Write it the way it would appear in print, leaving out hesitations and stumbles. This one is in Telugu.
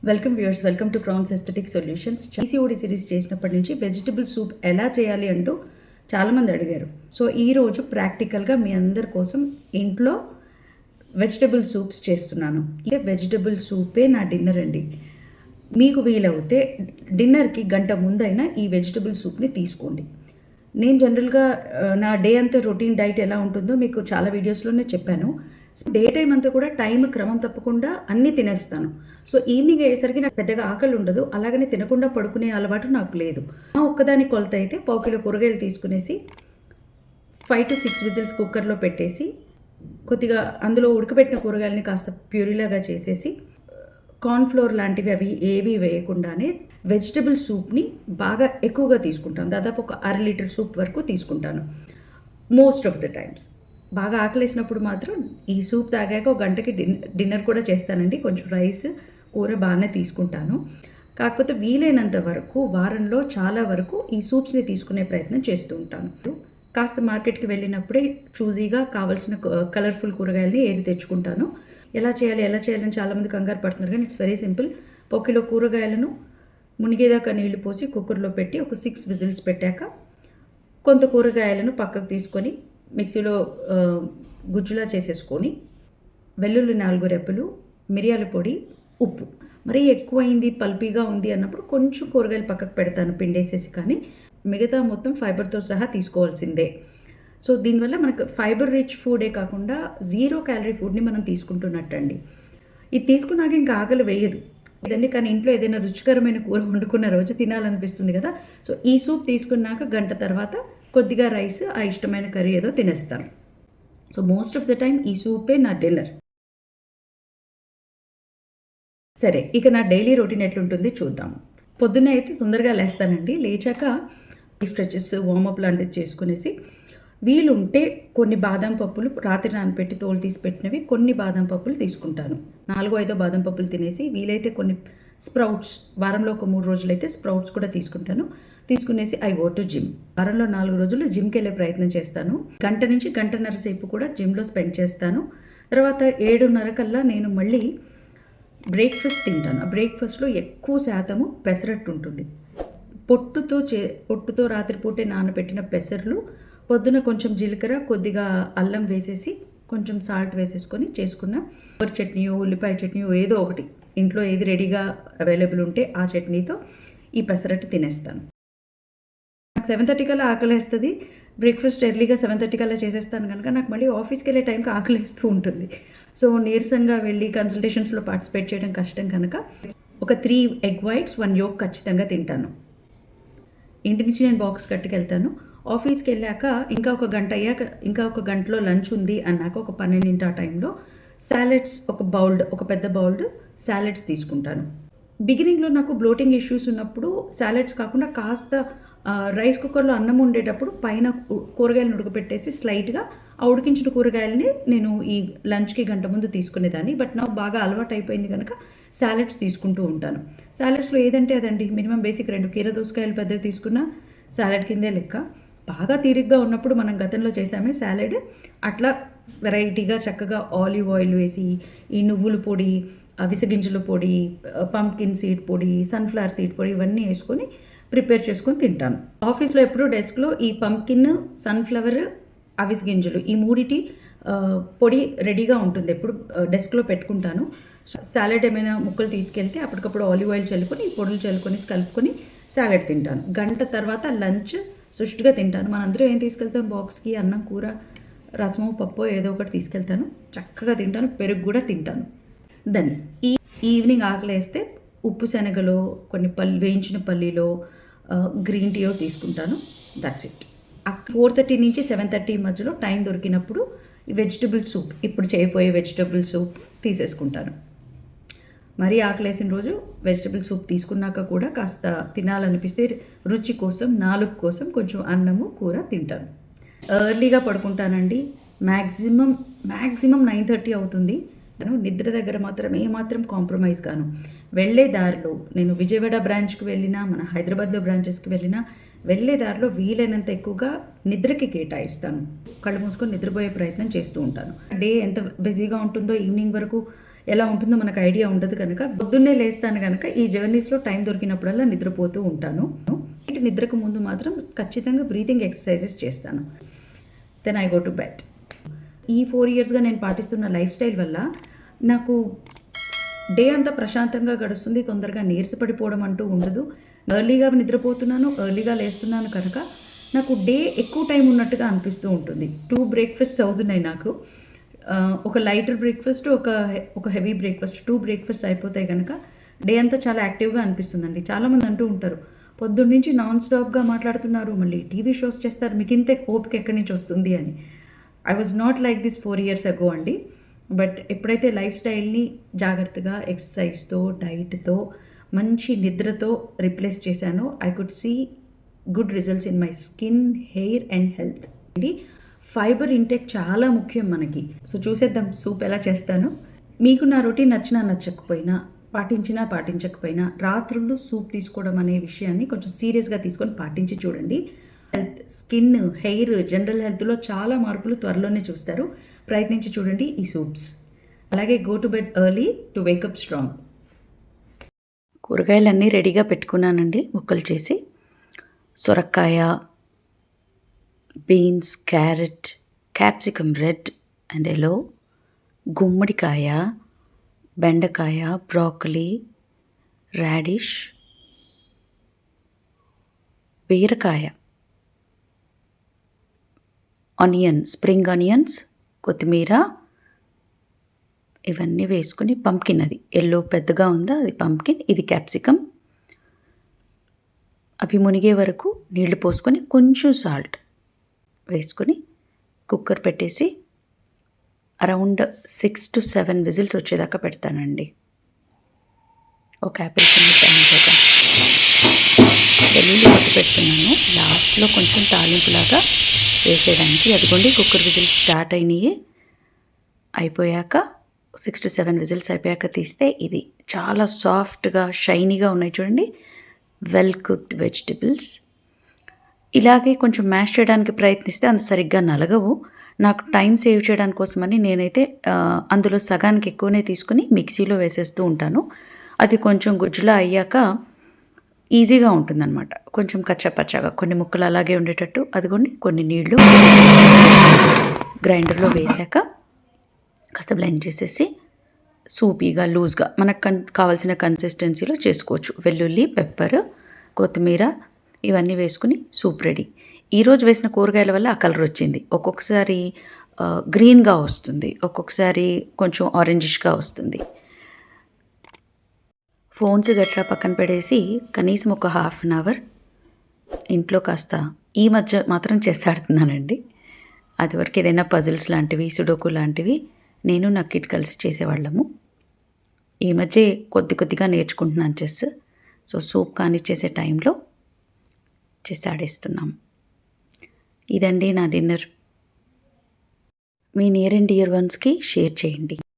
Welcome viewers, welcome to crowns aesthetic solutions. PCOD series చేసినప్పటి నుంచి వెజిటబుల్ సూప్ ఎలా చేయాలి అంటూ చాలామంది అడిగారు. సో ఈరోజు ప్రాక్టికల్గా మీ అందరి కోసం ఇంట్లో వెజిటబుల్ సూప్స్ చేస్తున్నాను. ఇదే వెజిటబుల్ సూపే నా డిన్నర్ అండి. మీకు వీలవుతే డిన్నర్కి గంట ముందైనా ఈ వెజిటబుల్ సూప్ని తీసుకోండి. నేను జనరల్గా నా డే అంతా రొటీన్ డైట్ ఎలా ఉంటుందో మీకు చాలా వీడియోస్లోనే చెప్పాను. డే టైం అంతా కూడా టైం క్రమం తప్పకుండా అన్నీ తినేస్తాను. సో ఈవినింగ్ అయ్యేసరికి నాకు పెద్దగా ఆకలి ఉండదు. అలాగనే తినకుండా పడుకునే అలవాటు నాకు లేదు. ఒక్కదాని కొలత అయితే 1 కిలో కూరగాయలు తీసుకునేసి 5 to 6 విజిల్స్ కుక్కర్లో పెట్టేసి కొద్దిగా అందులో ఉడకబెట్టిన కూరగాయలని కాస్త ప్యూరీలాగా చేసేసి కార్న్ఫ్లోర్ లాంటివి అవి ఏవి వేయకుండానే వెజిటబుల్ సూప్ని బాగా ఎక్కువగా తీసుకుంటాను. దాదాపు ఒక 1/2 లీటర్ సూప్ వరకు తీసుకుంటాను మోస్ట్ ఆఫ్ ద టైమ్స్. బాగా ఆకలేసినప్పుడు మాత్రం ఈ సూప్ తాగాక ఒక గంటకి డిన్నర్ కూడా చేస్తానండి. కొంచెం రైస్ కూర బాగానే తీసుకుంటాను. కాకపోతే వీలైనంత వరకు వారంలో చాలా వరకు ఈ సూప్స్ని తీసుకునే ప్రయత్నం చేస్తూ ఉంటాను. కాస్త మార్కెట్కి వెళ్ళినప్పుడే చూజీగా కావాల్సిన కలర్ఫుల్ కూరగాయలని ఏరి తెచ్చుకుంటాను. ఎలా చేయాలని చాలామంది కంగారు పడుతున్నారు, కానీ ఇట్స్ వెరీ సింపుల్. 1 కిలో కూరగాయలను మునిగేదాకా నీళ్లు పోసి కుక్కర్లో పెట్టి ఒక 6 విజిల్స్ పెట్టాక కొంత కూరగాయలను పక్కకు తీసుకొని మిక్సీలో గుజ్జులా చేసేసుకొని వెల్లుల్లి 4 రెప్పలు, మిరియాల పొడి, ఉప్పు. మరీ ఎక్కువైంది పల్పీగా ఉంది అన్నప్పుడు కొంచెం కూరగాయలు పక్కకు పెడతాను పిండేసేసి. కానీ మిగతా మొత్తం ఫైబర్తో సహా తీసుకోవాల్సిందే. సో దీనివల్ల మనకు ఫైబర్ రిచ్ ఫుడే కాకుండా 0 క్యాలరీ ఫుడ్ని మనం తీసుకుంటున్నట్టండి. ఇది తీసుకున్నాక ఇంకా ఆకలి వేయదు ఇదండి. కానీ ఇంట్లో ఏదైనా రుచికరమైన కూర వండుకున్న రోజు తినాలనిపిస్తుంది కదా. సో ఈ సూప్ తీసుకున్నాక గంట తర్వాత కొద్దిగా రైస్, ఆ ఇష్టమైన కర్రీ ఏదో తినేస్తాను. So most of the time ఈ సూపే నా డిన్నర్. సరే, ఇక నా డైలీ రొటీన్ ఎట్లుంటుంది చూద్దాం. పొద్దున్నే అయితే తొందరగా లేస్తానండి. లేచాక స్ట్రెచెస్, వార్మప్ లాంటివి చేసుకునేసి వీలుంటే కొన్ని బాదం పప్పులు రాత్రి నానపెట్టి తోలు తీసి పెట్టినవి కొన్ని బాదం పప్పులు తీసుకుంటాను. 4-5 బాదం పప్పులు తినేసి వీలైతే కొన్ని స్ప్రౌట్స్, వారంలో ఒక 3 రోజులైతే స్ప్రౌట్స్ కూడా తీసుకునేసి ఐ గో టు జిమ్. వారంలో 4 రోజులు జిమ్కి వెళ్ళే ప్రయత్నం చేస్తాను. గంట నుంచి గంటన్నర సేపు కూడా జిమ్లో స్పెండ్ చేస్తాను. తర్వాత 7:30 కల్లా నేను మళ్ళీ బ్రేక్ఫాస్ట్ తింటాను. ఆ బ్రేక్ఫాస్ట్లో ఎక్కువ శాతము పెసరట్టు ఉంటుంది. పొట్టుతో రాత్రిపూటే నానబెట్టిన పెసర్లు, పొద్దున కొంచెం జీలకర్ర, కొద్దిగా అల్లం వేసేసి కొంచెం సాల్ట్ వేసేసుకొని చేసుకున్న కొబ్బరి చట్నీయో, ఉల్లిపాయ చట్నీయో ఏదో ఒకటి ఇంట్లో ఏది రెడీగా అవైలబుల్ ఉంటే ఆ చట్నీతో ఈ పెసరట్టు తినేస్తాను. నాకు 7:30 కల్లా ఆకలేస్తుంది. బ్రేక్ఫాస్ట్ ఎర్లీగా 7:30 కల్లా చేసేస్తాను కనుక నాకు మళ్ళీ ఆఫీస్కి వెళ్ళే టైంకి ఆకలేస్తూ ఉంటుంది. సో నీరసంగా వెళ్ళి కన్సల్టేషన్స్లో పార్టిసిపేట్ చేయడం కష్టం కనుక ఒక 3 ఎగ్ వైట్స్, 1 యోక్ ఖచ్చితంగా తింటాను. ఇంటి నుంచి నేను బాక్స్ కట్టుకెళ్తాను. ఆఫీస్కి వెళ్ళాక ఇంకా ఒక గంట అయ్యాక ఇంకా ఒక గంటలో లంచ్ ఉంది అన్నాక ఒక 12 ఆ టైంలో సాలెడ్స్, ఒక పెద్ద బౌల్డ్ సాలెడ్స్ తీసుకుంటాను. బిగినింగ్లో నాకు బ్లోటింగ్ ఇష్యూస్ ఉన్నప్పుడు సాలెడ్స్ కాకుండా కాస్త రైస్ కుక్కర్లో అన్నం ఉండేటప్పుడు పైన కూరగాయలను ఉడకపెట్టేసి స్లైట్గా ఆ ఉడికించిన కూరగాయలని నేను ఈ లంచ్కి గంట ముందు తీసుకునేదాన్ని. బట్ నాకు బాగా అలవాటు అయిపోయింది కనుక సాలెడ్స్ తీసుకుంటూ ఉంటాను. సాలెడ్స్లో ఏదంటే అదండి, మినిమం బేసిక్ 2 కీర దోసకాయలు పెద్దవి తీసుకున్న సాలెడ్ కిందే లెక్క. బాగా తీరిగ్గా ఉన్నప్పుడు మనం గతంలో చేసామే సాలెడ్, అట్లా వెరైటీగా చక్కగా ఆలివ్ ఆయిల్ వేసి ఈ నువ్వుల పొడి, అవిసె గింజల పొడి, పంప్కిన్ సీడ్ పొడి, సన్ఫ్లవర్ సీడ్ పొడి ఇవన్నీ వేసుకొని ప్రిపేర్ చేసుకొని తింటాను. ఆఫీస్లో ఎప్పుడూ డెస్క్లో ఈ పంప్కిన్, సన్ఫ్లవర్, అవిసె గింజలు ఈ 3 పొడి రెడీగా ఉంటుంది. ఎప్పుడు డెస్క్లో పెట్టుకుంటాను. సాలెడ్ ఏమైనా ముక్కలు తీసుకెళ్తే అప్పటికప్పుడు ఆలివ్ ఆయిల్ చల్లుకొని ఈ పొడులు చల్లుకొని కలుపుకొని సాలెడ్ తింటాను. గంట తర్వాత లంచ్ సుష్టిగా తింటాను. మనందరం ఏం తీసుకెళ్తాం బాక్స్కి? అన్నం, కూర, రసమో పప్పు ఏదో ఒకటి తీసుకెళ్తాను. చక్కగా తింటాను. పెరుగు కూడా తింటాను. దెన్ ఈవినింగ్ ఆకలేస్తే ఉప్పు శనగలో కొన్ని వేయించిన పల్లీలో గ్రీన్ టీయో తీసుకుంటాను. That's it. 4:30 నుంచి 7:30 మధ్యలో టైం దొరికినప్పుడు వెజిటబుల్ సూప్, ఇప్పుడు చేయబోయే వెజిటబుల్ సూప్ తీసేసుకుంటాను. మరీ ఆకలేసిన రోజు వెజిటబుల్ సూప్ తీసుకున్నాక కూడా కాస్త తినాలనిపిస్తే రుచి కోసం, నాలుగు కోసం కొంచెం అన్నము, కూర తింటాను. ఎర్లీగా పడుకుంటానండి. మ్యాక్సిమం 9:30 అవుతుంది. నిద్ర దగ్గర మాత్రం ఏమాత్రం కాంప్రమైజ్ గాను. వెళ్ళే దారిలో నేను విజయవాడ బ్రాంచ్కి వెళ్ళినా, మన హైదరాబాద్లో బ్రాంచెస్కి వెళ్ళినా వెళ్ళే దారిలో వీలైనంత ఎక్కువగా నిద్రకి కేటాయిస్తాను. కళ్ళు మూసుకొని నిద్రపోయే ప్రయత్నం చేస్తూ ఉంటాను. డే ఎంత బిజీగా ఉంటుందో ఈవినింగ్ వరకు ఎలా ఉంటుందో మనకు ఐడియా ఉండదు కనుక పొద్దున్నే లేస్తాను కనుక ఈ జర్నీస్లో టైం దొరికినప్పుడల్లా నిద్రపోతూ ఉంటాను. నిద్రకు ముందు మాత్రం ఖచ్చితంగా బ్రీతింగ్ ఎక్సర్సైజెస్ చేస్తాను. Then I go to bed. ఈ 4 ఇయర్స్గా నేను పాటిస్తున్న లైఫ్ స్టైల్ వల్ల నాకు డే అంతా ప్రశాంతంగా గడుస్తుంది. తొందరగా నీరసపడిపోవడం అంటూ ఉండదు. ఎర్లీగా నిద్రపోతున్నాను, ఎర్లీగా లేస్తున్నాను కనుక నాకు డే ఎక్కువ టైం ఉన్నట్టుగా అనిపిస్తూ ఉంటుంది. 2 బ్రేక్ఫాస్ట్స్ అవుతున్నాయి నాకు. ఒక లైటర్ బ్రేక్ఫాస్ట్, ఒక హెవీ బ్రేక్ఫాస్ట్, 2 బ్రేక్ఫాస్ట్ అయిపోతాయి కనుక డే అంతా చాలా యాక్టివ్గా అనిపిస్తుందండి. చాలామంది అంటూ ఉంటారు, పొద్దున్న నుంచి నాన్ స్టాప్గా మాట్లాడుతున్నారు, మళ్ళీ టీవీ షోస్ చేస్తారు, మీకు ఇంతే ఓపిక ఎక్కడి నుంచి వస్తుంది అని. I was not like this 4 years ago అండి. బట్ ఎప్పుడైతే లైఫ్ స్టైల్ని జాగ్రత్తగా ఎక్సర్సైజ్తో, డైట్తో, మంచి నిద్రతో రిప్లేస్ చేశానో I could see good results in my skin, hair and health. Fibre intake చాలా ముఖ్యం మనకి. సో చూసేద్దాం సూప్ ఎలా చేస్తాను. మీకు నా రొటీన్ నచ్చినా నచ్చకపోయినా, పాటించినా పాటించకపోయినా రాత్రుళ్ళు సూప్ తీసుకోవడం అనే విషయాన్ని కొంచెం సీరియస్గా తీసుకొని పాటించి చూడండి. హెల్త్, స్కిన్, హెయిర్, జనరల్ హెల్త్లో చాలా మార్పులు త్వరలోనే చూస్తారు. ప్రయత్నించి చూడండి ఈ సూప్స్. అలాగే go to bed early to wake up strong. కూరగాయలన్నీ రెడీగా పెట్టుకున్నానండి ముక్కలు చేసి. సొరకాయ, beans, carrot, capsicum red and yellow, గుమ్మడికాయ, బెండకాయ, బ్రాకలీ, రాడిష్, బీరకాయ, ఆనియన్, స్ప్రింగ్ ఆనియన్స్, కొత్తిమీర, ఇవన్నీ వేసుకుని పంప్కిన్, అది ఎల్లో పెద్దగా ఉందా అది పంప్కిన్, ఇది క్యాప్సికమ్. అవి మునిగే వరకు నీళ్లు పోసుకొని కొంచెం సాల్ట్ వేసుకొని కుక్కర్ పెట్టేసి అరౌండ్ 6 to 7 విజిల్స్ వచ్చేదాకా పెడతానండి. ఒక యాపిల్ టమాటోగా వెల్లుల్లి పట్టు పెడుతున్నాను లాస్ట్లో కొంచెం తాలింపులాగా వేసేయడానికి. అదిగోండి కుక్కర్ విజిల్స్ స్టార్ట్ అయినాయి. అయిపోయాక 6 to 7 విజిల్స్ అయిపోయాక తీస్తే ఇది చాలా సాఫ్ట్గా షైనీగా ఉన్నాయి చూడండి. Well cooked vegetables. ఇలాగే కొంచెం మ్యాష్ చేయడానికి ప్రయత్నిస్తే అంత సరిగ్గా నలగవు. నాకు టైం సేవ్ చేయడానికి కోసమని నేనైతే అందులో సగానికి ఎక్కువనే తీసుకుని మిక్సీలో వేసేస్తూ ఉంటాను. అది కొంచెం గుజ్జులా అయ్యాక ఈజీగా ఉంటుందన్నమాట. కొంచెం కచ్చపచ్చగా కొన్ని ముక్కలు అలాగే ఉండేటట్టు అదిగోండి కొన్ని నీళ్లు గ్రైండర్లో వేసాక కాస్త బ్లెండ్ చేసేసి సూపీగా, లూజ్గా మనకు కావాల్సిన కన్సిస్టెన్సీలో చేసుకోవచ్చు. వెల్లుల్లి, పెప్పర్, కొత్తిమీర ఇవన్నీ వేసుకుని సూప్ రెడీ. ఈరోజు వేసిన కూరగాయల వల్ల ఆ కలర్ వచ్చింది. ఒక్కొక్కసారి గ్రీన్గా వస్తుంది, ఒక్కొక్కసారి కొంచెం ఆరెంజిష్గా వస్తుంది. ఫోన్స్ గట్రా పక్కన పెడేసి కనీసం ఒక 1/2 అవర్ ఇంట్లో కాస్త ఈ మధ్య మాత్రం చేసాడుతున్నానండి. అది వరకు ఏదైనా పజిల్స్ లాంటివి, సుడోకు లాంటివి నేను నా కిడ్ కలిసి చేసేవాళ్ళము. ఈ మధ్య కొద్దిగా నేర్చుకుంటున్నాను చెస్. సో సూప్ కానీ చేసే టైంలో చేసి ఆడేస్తున్నాం. ఇదండి నా డిన్నర్. మీ నియర్ అండ్ డియర్ వన్స్కి షేర్ చేయండి.